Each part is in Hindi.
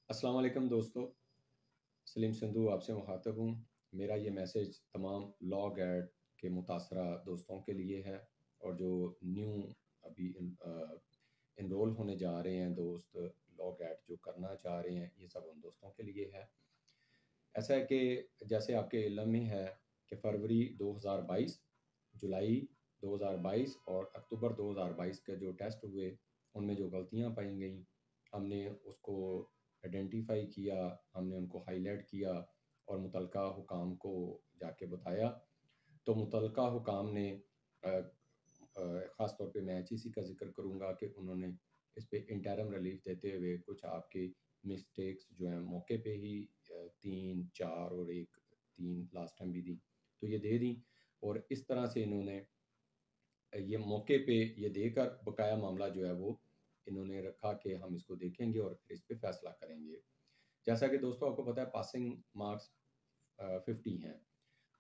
अस्सलाम वालेकुम दोस्तों। सलीम संधू आपसे मुखातब हूँ। मेरा ये मैसेज तमाम लॉ गैड के मुतासरा दोस्तों के लिए है और जो न्यू अभी इनरोल होने जा रहे हैं दोस्त, लॉ गैड जो करना चाह रहे हैं, ये सब उन दोस्तों के लिए है। ऐसा है कि जैसे आपके इल्म में है कि फरवरी 2022, जुलाई 2022 और अक्टूबर 2022 के जो टेस्ट हुए, उनमें जो गलतियाँ पाई गई, हमने उसको आइडेंटिफाई किया, हमने उनको हाईलाइट किया और मुतलका हुकाम को जाके बताया। तो मुतलका हुकाम ने ख़ास तौर पे मैं एचईसी का ज़िक्र करूँगा कि उन्होंने इस पे इंटरिम रिलीफ देते हुए कुछ आपके मिस्टेक्स जो हैं मौके पे ही 3, 4 और 1, 3 लास्ट टाइम भी दी, तो ये दे दी। और इस तरह से इन्होंने ये मौके पे ये देकर बकाया मामला जो है वो इन्होंने रखा कि हम इसको देखेंगे और फिर इस पे फैसला करेंगे। जैसा कि दोस्तों आपको पता है पासिंग मार्क्स 50 हैं।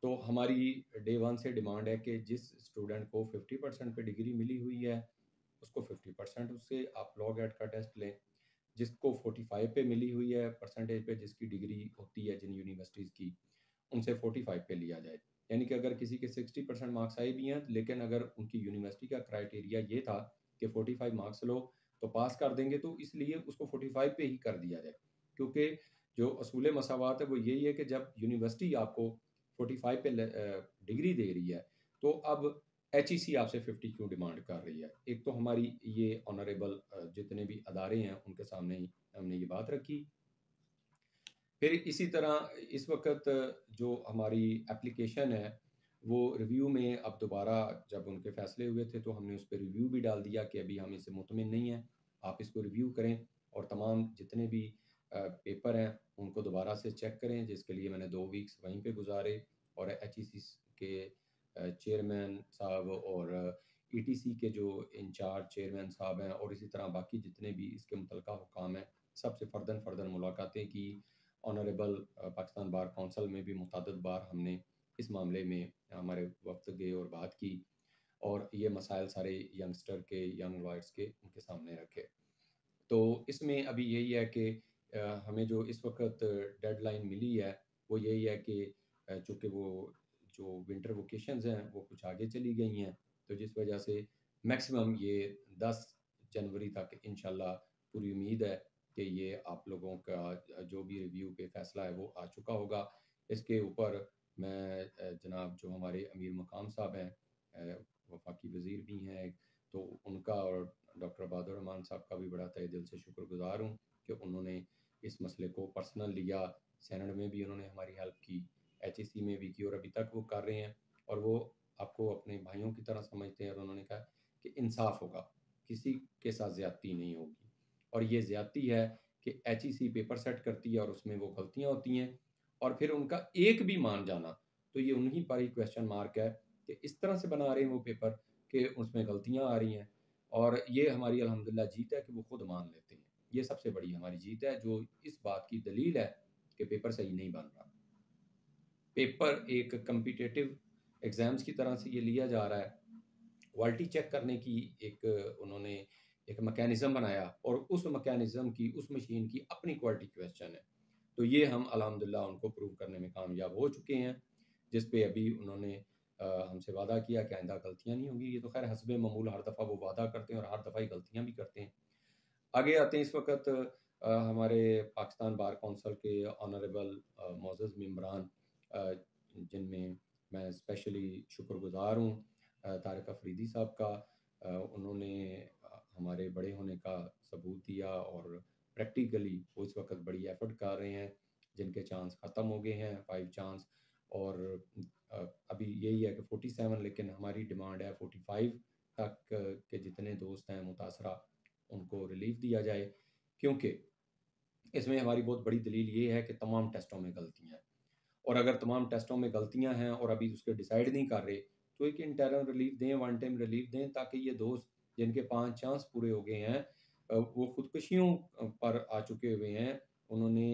तो हमारी डे 1 से डिमांड है कि जिस स्टूडेंट को 50% पे डिग्री मिली हुई है, उसको 50% उससे आप लॉग एड का टेस्ट लें। जिसको 45 पे मिली हुई है परसेंटेज पे, जिसकी डिग्री होती है जिन यूनिवर्सिटीज़ की, उनसे 45 पे लिया जाए। यानी कि अगर किसी के 60% मार्क्स आए भी हैं, लेकिन अगर उनकी यूनिवर्सिटी का क्राइटेरिया ये था कि 45 मार्क्स लो तो पास कर देंगे, तो इसलिए उसको 45 पे ही कर दिया जाए। क्योंकि जो असूल मसावात है वो यही है कि जब यूनिवर्सिटी आपको 45 पे डिग्री दे रही है, तो अब एचईसी आपसे 50 क्यों डिमांड कर रही है? एक तो हमारी ये ऑनरेबल जितने भी अदारे हैं उनके सामने ही हमने ये बात रखी। फिर इसी तरह इस वक़्त जो हमारी एप्लीकेशन है, वो रिव्यू में अब दोबारा जब उनके फ़ैसले हुए थे, तो हमने उस पे रिव्यू भी डाल दिया कि अभी हम इससे मुतमिन नहीं हैं, आप इसको रिव्यू करें और तमाम जितने भी पेपर हैं, उनको दोबारा से चेक करें, जिसके लिए मैंने 2 वीक्स वहीं पे गुज़ारे। और एचईसी के चेयरमैन साहब और ईटीसी के जो इंचार्ज चेयरमैन साहब हैं और इसी तरह बाकी जितने भी इसके मुतल्लिका हुकाम हैं, सबसे फ़र्दन फ़र्दन मुलाकातें की। ऑनरेबल पाकिस्तान बार काउंसिल में भी मुतअद्दिद बार हमने इस मामले में हमारे वफ़द गए और बात की और ये मसाइल सारे यंगस्टर के, यंग लॉयर्स के उनके सामने रखे। तो इसमें अभी यही है कि हमें जो इस वक़्त डेडलाइन मिली है, वो यही है कि चूँकि वो जो विंटर वेकेशंस हैं, वो कुछ आगे चली गई हैं, तो जिस वजह से मैक्सिमम ये 10 जनवरी तक इंशाअल्लाह पूरी उम्मीद है कि ये आप लोगों का जो भी रिव्यू पे फ़ैसला है, वो आ चुका होगा। इसके ऊपर मैं जनाब जो हमारे अमीर मकाम साहब हैं, वफ़ाकी वज़ीर भी हैं, तो उनका और डॉक्टर अबादुर रहमान साहब का भी बड़ा तहे दिल से शुक्रगुज़ार हूँ कि उन्होंने इस मसले को पर्सनल लिया। सेनेट में भी उन्होंने हमारी हेल्प की, एचईसी में भी की और अभी तक वो कर रहे हैं और वो आपको अपने भाइयों की तरह समझते हैं और उन्होंने कहा कि इंसाफ होगा, किसी के साथ ज़्यादती नहीं होगी। और ये ज़्यादती है कि एचईसी पेपर सेट करती है और उसमें वो गलतियाँ होती हैं और फिर उनका एक भी मान जाना, तो ये उन्हीं पर ही क्वेश्चन मार्क है कि इस तरह से बना रहे हैं वो पेपर कि उसमें गलतियाँ आ रही हैं। और ये हमारी अल्हम्दुलिल्लाह जीत है कि वो खुद मान लेते हैं। ये सबसे बड़ी हमारी जीत है, जो इस बात की दलील है कि पेपर सही नहीं बन रहा। पेपर एक कॉम्पिटिटिव एग्ज़ाम्स की तरह से ये लिया जा रहा है। क्वालिटी चेक करने की एक उन्होंने एक मैकेनिज़्म बनाया और उस मैकेनिज़्म की, उस मशीन की अपनी क्वालिटी क्वेश्चन है। तो ये हम अल्हम्दुलिल्लाह उनको प्रूव करने में कामयाब हो चुके हैं, जिस पे अभी उन्होंने हमसे वादा किया कि आइंदा गलतियाँ नहीं होंगी। ये तो ख़ैर हस्बे मामूल हर दफ़ा वो वादा करते हैं और हर दफ़ा ही गलतियाँ भी करते हैं। आगे आते हैं इस वक़्त हमारे पाकिस्तान बार काउंसिल के ऑनरेबल मोअज़्ज़ज़ मेंबरान, अ, जिनमें मैं स्पेशली शुक्रगुज़ार हूँ तारिक अफरीदी साहब का। उन्होंने हमारे बड़े होने का सबूत दिया और प्रैक्टिकली वो इस वक़्त बड़ी एफ़र्ट कर रहे हैं, जिनके चांस ख़त्म हो गए हैं, 5 चांस। और अभी यही है कि 47, लेकिन हमारी डिमांड है 45 तक के जितने दोस्त हैं मुतासरा, उनको रिलीफ़ दिया जाए। क्योंकि इसमें हमारी बहुत बड़ी दलील ये है कि तमाम टेस्टों में गलतियाँ हैं और अगर तमाम टेस्टों में गलतियाँ हैं और अभी उसके डिसाइड नहीं कर रहे, तो एक इंटरिम रिलीफ़ दें, वन टाइम रिलीफ़ दें, ताकि ये दोस्त जिनके 5 चांस पूरे हो गए हैं, वो खुदकुशियों पर आ चुके हुए हैं। उन्होंने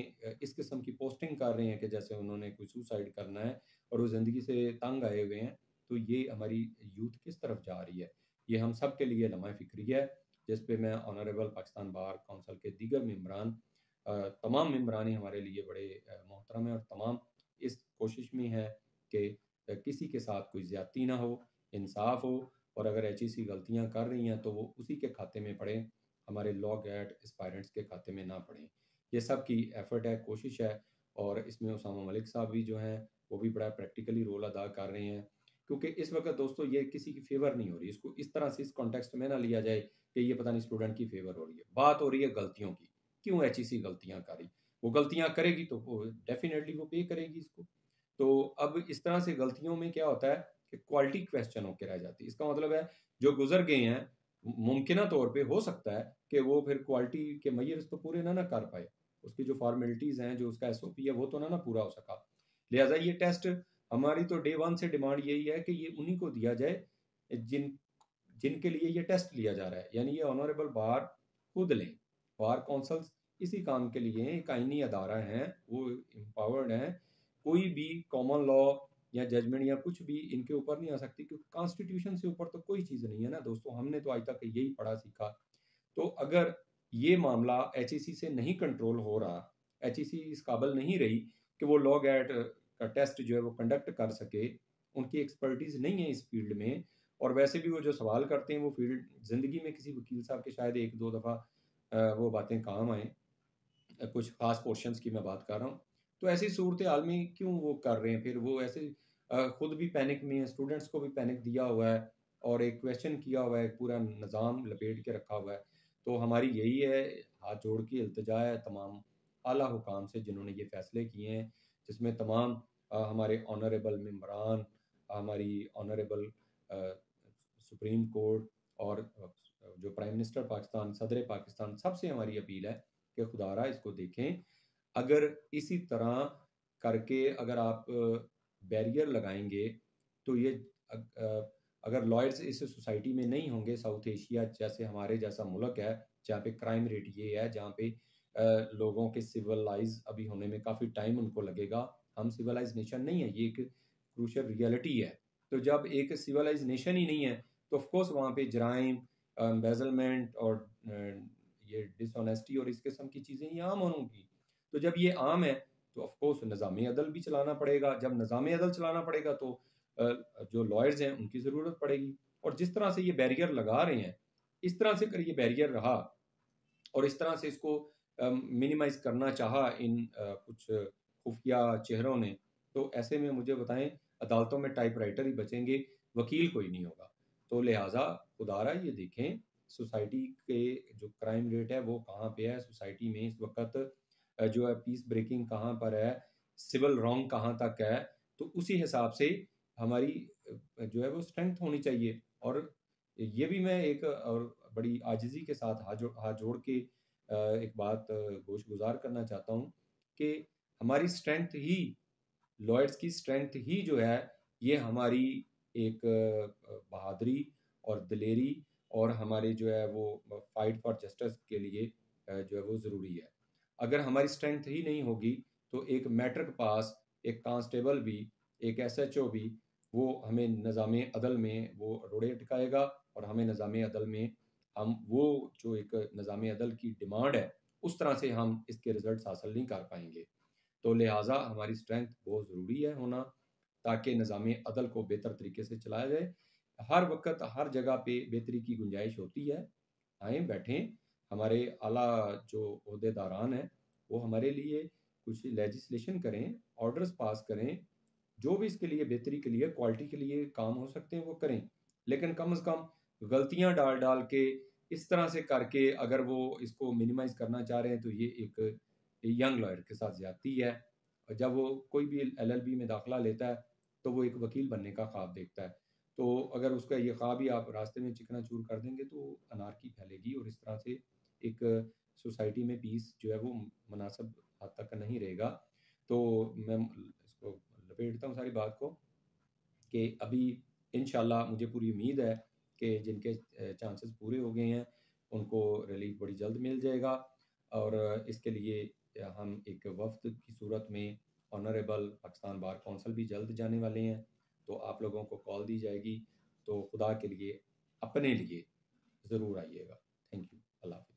इस किस्म की पोस्टिंग कर रहे हैं कि जैसे उन्होंने कोई सुसाइड करना है और वो ज़िंदगी से तंग आए हुए हैं। तो ये हमारी यूथ किस तरफ जा रही है? ये हम सब के लिए लम्हा फ़िक्री है, जिस पे मैं ऑनरेबल पाकिस्तान बार काउंसिल के दीगर मेंबरान तमाम मेंबरान हमारे लिए बड़े मोहतरम हैं और तमाम इस कोशिश में है कि किसी के साथ कोई ज़्यादती ना हो, इंसाफ हो, और अगर ऐसी गलतियाँ कर रही हैं तो वो उसी के खाते में पड़ें, हमारे लॉ ग्रेड एस्पायरेंट्स के खाते में ना पड़ें। ये सब की एफर्ट है, कोशिश है, और इसमें उसामा मलिक साहब भी जो हैं वो भी बड़ा प्रैक्टिकली रोल अदा कर रहे हैं। क्योंकि इस वक्त दोस्तों ये किसी की फेवर नहीं हो रही, इसको इस तरह से इस कॉन्टेक्स्ट में ना लिया जाए कि ये पता नहीं स्टूडेंट की फेवर हो रही है। बात हो रही है गलतियों की, क्यों ऐसी गलतियां करी, वो गलतियां करेगी तो वो डेफिनेटली वो पे करेगी इसको। तो अब इस तरह से गलतियों में क्या होता है कि क्वालिटी क्वेश्चन होकर रह जाती है। इसका मतलब है जो गुजर गए हैं, मुमकिन तौर पे हो सकता है कि वो फिर क्वालिटी के मैयर्स तो पूरे ना कर पाए, उसकी जो फॉर्मेलिटीज हैं, जो उसका एसओपी है, वो तो ना पूरा हो सका। लिहाजा ये टेस्ट हमारी तो डे वन से डिमांड यही है कि ये उन्हीं को दिया जाए जिन जिनके लिए ये टेस्ट लिया जा रहा है, यानी ये ऑनरेबल बार खुद लें। बार काउंसिल्स इसी काम के लिए एक आईनी अदारा हैं, वो एम्पावर्ड हैं। कोई भी कॉमन लॉ या जजमेंट या कुछ भी इनके ऊपर नहीं आ सकती, क्योंकि कॉन्स्टिट्यूशन से ऊपर तो कोई चीज़ नहीं है ना दोस्तों। हमने तो आज तक यही पढ़ा सीखा। तो अगर ये मामला एचईसी से नहीं कंट्रोल हो रहा, एचईसी इस काबिल नहीं रही कि वो लॉ गैट का टेस्ट जो है वो कंडक्ट कर सके, उनकी एक्सपर्टीज नहीं है इस फील्ड में, और वैसे भी वो जो सवाल करते हैं वो फील्ड ज़िंदगी में किसी वकील साहब के शायद एक दो दफ़ा वो बातें काम आए, कुछ खास पोर्शंस की मैं बात कर रहा हूँ। तो ऐसी सूरत हाल में क्यों वो कर रहे हैं, फिर वो ऐसे खुद भी पैनिक में है, स्टूडेंट्स को भी पैनिक दिया हुआ है, और एक क्वेश्चन किया हुआ है, पूरा निज़ाम लपेट के रखा हुआ है। तो हमारी यही है, हाथ जोड़ के इल्तिजा है तमाम आला हुकाम से जिन्होंने ये फैसले किए हैं, जिसमें तमाम हमारे ऑनरेबल मेंबरान, हमारी ऑनरेबल सुप्रीम कोर्ट, और जो प्राइम मिनिस्टर पाकिस्तान, सदर पाकिस्तान, सबसे हमारी अपील है कि खुदारा इसको देखें। अगर इसी तरह करके अगर आप बैरियर लगाएंगे तो ये अगर लॉयर्स इस सोसाइटी में नहीं होंगे, साउथ एशिया जैसे हमारे जैसा मुल्क है जहाँ पे क्राइम रेट ये है, जहाँ पे लोगों के सिविलाइज अभी होने में काफ़ी टाइम उनको लगेगा। हम सिविलाइज नेशन नहीं है, ये एक क्रूशियल रियलिटी है। तो जब एक सिविलाइज नेशन ही नहीं है तो ऑफकोर्स वहाँ पे जराइम, एम्बेजलमेंट और ये डिसऑनेस्टी और इस किस्म की चीज़ें ये आम होंगी। तो जब ये आम है तो ऑफकोर्स निज़ाम अदल भी चलाना पड़ेगा। जब निज़ाम अदल चलाना पड़ेगा तो जो लॉयर्स हैं उनकी ज़रूरत पड़ेगी। और जिस तरह से ये बैरियर लगा रहे हैं, इस तरह से अगर ये बैरियर रहा और इस तरह से इसको मिनिमाइज करना चाहा इन कुछ खुफिया चेहरों ने, तो ऐसे में मुझे बताएं, अदालतों में टाइपराइटर ही बचेंगे, वकील कोई नहीं होगा। तो लिहाजा खुदारा ये देखें सोसाइटी के जो क्राइम रेट है वो कहाँ पे है सोसाइटी में इस वक्त, जो है पीस ब्रेकिंग कहाँ पर है, सिविल रॉन्ग कहाँ तक है। तो उसी हिसाब से हमारी जो है वो स्ट्रेंथ होनी चाहिए। और ये भी मैं एक और बड़ी आजिज़ी के साथ हाथ जोड़ के एक बात गोश-गुज़ार करना चाहता हूँ कि हमारी स्ट्रेंथ ही, लॉयड्स की स्ट्रेंथ ही जो है, ये हमारी एक बहादुरी और दिलेरी और हमारे जो है वो फाइट फॉर जस्टिस के लिए जो है वो ज़रूरी है। अगर हमारी स्ट्रेंथ ही नहीं होगी तो एक मैट्रिक पास, एक कांस्टेबल भी, एक एसएचओ भी, वो हमें निज़ाम अदल में वो रोड़े अटकाएगा, और हमें निज़ाम अदल में हम वो जो एक निज़ाम अदल की डिमांड है, उस तरह से हम इसके रिज़ल्ट्स हासिल नहीं कर पाएँगे। तो लिहाजा हमारी स्ट्रेंथ बहुत ज़रूरी है होना, ताकि निज़ाम अदल को बेहतर तरीके से चलाया जाए। हर वक़्त हर जगह पे बेहतरी की गुंजाइश होती है। आएँ, बैठें, हमारे आला जो ओहदेदारान हैं, वो हमारे लिए कुछ लेजिस्लेशन करें, ऑर्डर्स पास करें, जो भी इसके लिए बेहतरी के लिए, क्वालिटी के लिए काम हो सकते हैं वो करें। लेकिन कम से कम गलतियाँ डाल-डाल के, इस तरह से करके अगर वो इसको मिनिमाइज़ करना चाह रहे हैं तो ये एक यंग लॉयर के साथ ज़्यादती है। और जब वो कोई भी एलएलबी में दाखिला लेता है तो वो एक वकील बनने का ख्वाब देखता है। तो अगर उसका ये ख्वाब ही आप रास्ते में चिकनाचूर कर देंगे तो अनारकी फैलेगी, और इस तरह से एक सोसाइटी में पीस जो है वो मुनासिब हद तक नहीं रहेगा। तो मैं इसको लपेटता हूँ सारी बात को कि अभी इंशाल्लाह मुझे पूरी उम्मीद है कि जिनके चांसेस पूरे हो गए हैं उनको रिलीफ बड़ी जल्द मिल जाएगा। और इसके लिए हम एक वफ़्द की सूरत में ऑनरेबल पाकिस्तान बार काउंसिल भी जल्द जाने वाले हैं, तो आप लोगों को कॉल दी जाएगी। तो खुदा के लिए, अपने लिए ज़रूर आइएगा। Thank you. अल्लाह हाफ़िज़।